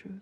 truth.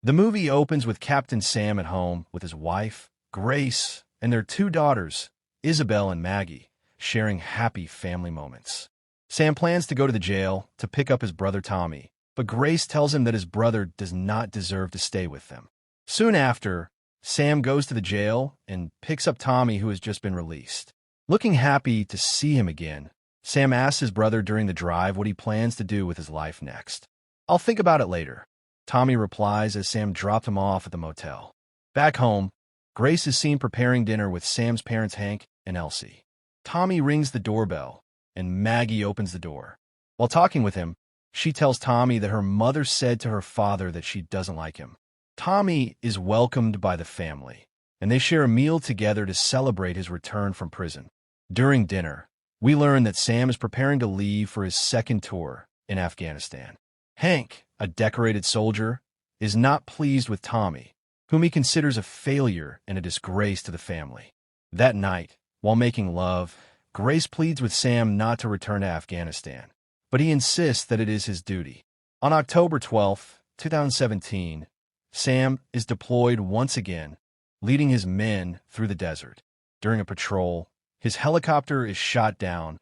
The movie opens with Captain Sam at home with his wife, Grace, and their two daughters, Isabel and Maggie, sharing happy family moments. Sam plans to go to the jail to pick up his brother Tommy, but Grace tells him that his brother does not deserve to stay with them. Soon after, Sam goes to the jail and picks up Tommy, who has just been released. Looking happy to see him again, Sam asks his brother during the drive what he plans to do with his life next. "I'll think about it later," Tommy replies as Sam dropped him off at the motel. Back home, Grace is seen preparing dinner with Sam's parents Hank and Elsie. Tommy rings the doorbell, and Maggie opens the door. While talking with him, she tells Tommy that her mother said to her father that she doesn't like him. Tommy is welcomed by the family, and they share a meal together to celebrate his return from prison. During dinner, we learn that Sam is preparing to leave for his second tour in Afghanistan. Hank, a decorated soldier, is not pleased with Tommy, whom he considers a failure and a disgrace to the family. That night, while making love, Grace pleads with Sam not to return to Afghanistan, but he insists that it is his duty. On October 12, 2017, Sam is deployed once again, leading his men through the desert. During a patrol, his helicopter is shot down,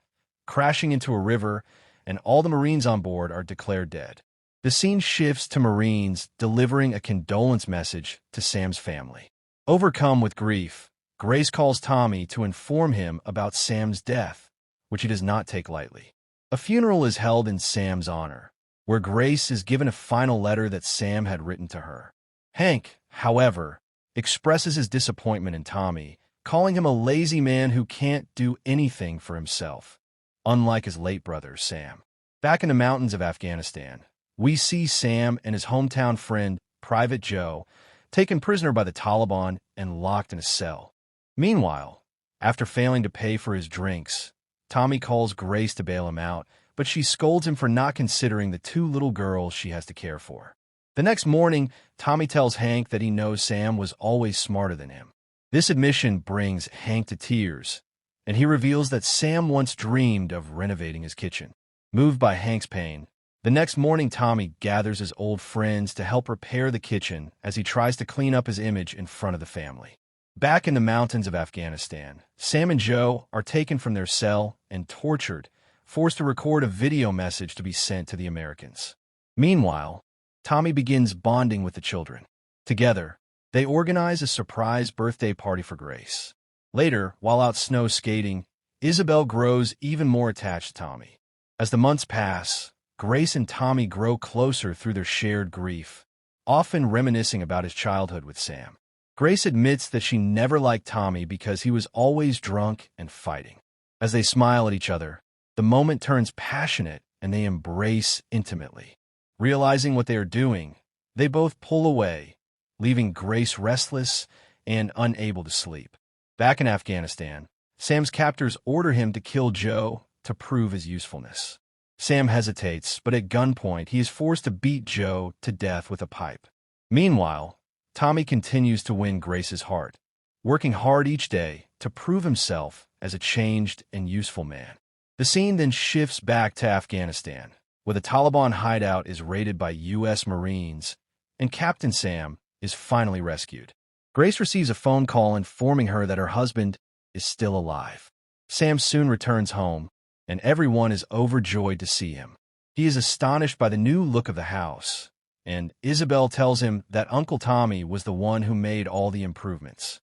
crashing into a river, and all the Marines on board are declared dead. The scene shifts to Marines delivering a condolence message to Sam's family. Overcome with grief, Grace calls Tommy to inform him about Sam's death, which he does not take lightly. A funeral is held in Sam's honor, where Grace is given a final letter that Sam had written to her. Hank, however, expresses his disappointment in Tommy, calling him a lazy man who can't do anything for himself, unlike his late brother, Sam. Back in the mountains of Afghanistan, we see Sam and his hometown friend, Private Joe, taken prisoner by the Taliban and locked in a cell. Meanwhile, after failing to pay for his drinks, Tommy calls Grace to bail him out, but she scolds him for not considering the two little girls she has to care for. The next morning, Tommy tells Hank that he knows Sam was always smarter than him. This admission brings Hank to tears, and he reveals that Sam once dreamed of renovating his kitchen. Moved by Hank's pain, the next morning Tommy gathers his old friends to help repair the kitchen as he tries to clean up his image in front of the family. Back in the mountains of Afghanistan, Sam and Joe are taken from their cell and tortured, forced to record a video message to be sent to the Americans. Meanwhile, Tommy begins bonding with the children. Together, they organize a surprise birthday party for Grace. Later, while out snow skating, Isabel grows even more attached to Tommy. As the months pass, Grace and Tommy grow closer through their shared grief, often reminiscing about his childhood with Sam. Grace admits that she never liked Tommy because he was always drunk and fighting. As they smile at each other, the moment turns passionate and they embrace intimately. Realizing what they are doing, they both pull away, leaving Grace restless and unable to sleep. Back in Afghanistan, Sam's captors order him to kill Joe to prove his usefulness. Sam hesitates, but at gunpoint he is forced to beat Joe to death with a pipe. Meanwhile, Tommy continues to win Grace's heart, working hard each day to prove himself as a changed and useful man. The scene then shifts back to Afghanistan, where the Taliban hideout is raided by U.S. Marines, and Captain Sam is finally rescued. Grace receives a phone call informing her that her husband is still alive. Sam soon returns home, and everyone is overjoyed to see him. He is astonished by the new look of the house, and Isabel tells him that Uncle Tommy was the one who made all the improvements.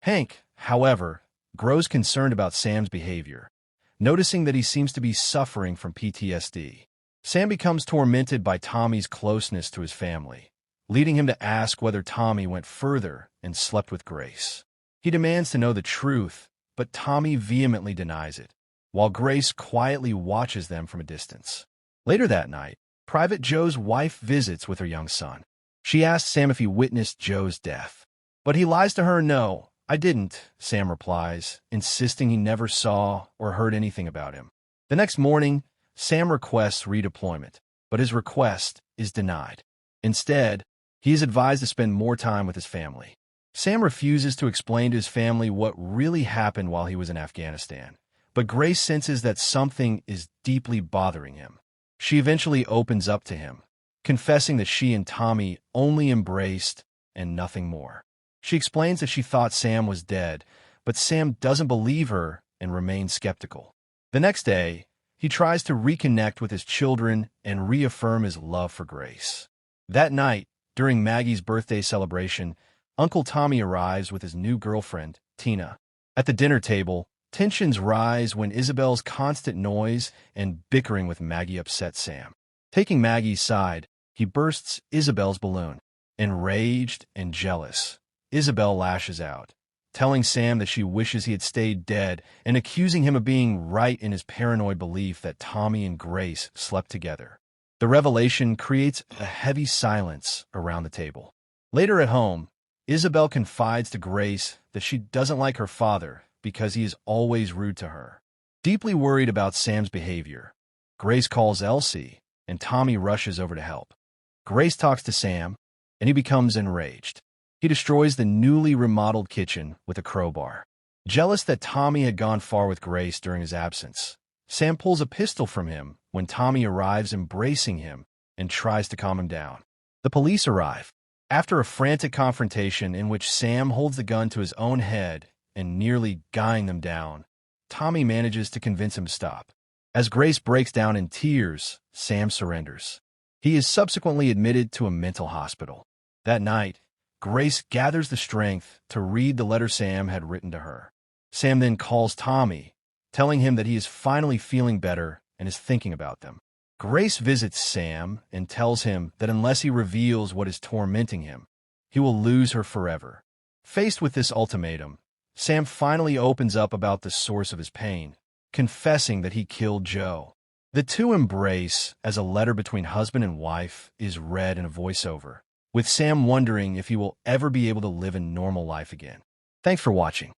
Hank, however, grows concerned about Sam's behavior, noticing that he seems to be suffering from PTSD. Sam becomes tormented by Tommy's closeness to his family, leading him to ask whether Tommy went further and slept with Grace. He demands to know the truth, but Tommy vehemently denies it, while Grace quietly watches them from a distance. Later that night, Private Joe's wife visits with her young son. She asks Sam if he witnessed Joe's death, but he lies to her. "No, I didn't," Sam replies, insisting he never saw or heard anything about him. The next morning, Sam requests redeployment, but his request is denied. Instead, he is advised to spend more time with his family. Sam refuses to explain to his family what really happened while he was in Afghanistan, but Grace senses that something is deeply bothering him. She eventually opens up to him, confessing that she and Tommy only embraced and nothing more. She explains that she thought Sam was dead, but Sam doesn't believe her and remains skeptical. The next day, he tries to reconnect with his children and reaffirm his love for Grace. That night, during Maggie's birthday celebration, Uncle Tommy arrives with his new girlfriend, Tina. At the dinner table, tensions rise when Isabel's constant noise and bickering with Maggie upset Sam. Taking Maggie's side, he bursts Isabel's balloon. Enraged and jealous, Isabel lashes out, telling Sam that she wishes he had stayed dead and accusing him of being right in his paranoid belief that Tommy and Grace slept together. The revelation creates a heavy silence around the table. Later at home, Isabel confides to Grace that she doesn't like her father because he is always rude to her. Deeply worried about Sam's behavior, Grace calls Elsie, and Tommy rushes over to help. Grace talks to Sam, and he becomes enraged. He destroys the newly remodeled kitchen with a crowbar. Jealous that Tommy had gone far with Grace during his absence, Sam pulls a pistol from him when Tommy arrives embracing him and tries to calm him down. The police arrive. After a frantic confrontation in which Sam holds the gun to his own head and nearly guying them down, Tommy manages to convince him to stop. As Grace breaks down in tears, Sam surrenders. He is subsequently admitted to a mental hospital. That night, Grace gathers the strength to read the letter Sam had written to her. Sam then calls Tommy, telling him that he is finally feeling better and is thinking about them. Grace visits Sam and tells him that unless he reveals what is tormenting him, he will lose her forever. Faced with this ultimatum, Sam finally opens up about the source of his pain, confessing that he killed Joe. The two embrace as a letter between husband and wife is read in a voiceover, with Sam wondering if he will ever be able to live a normal life again. Thanks for watching.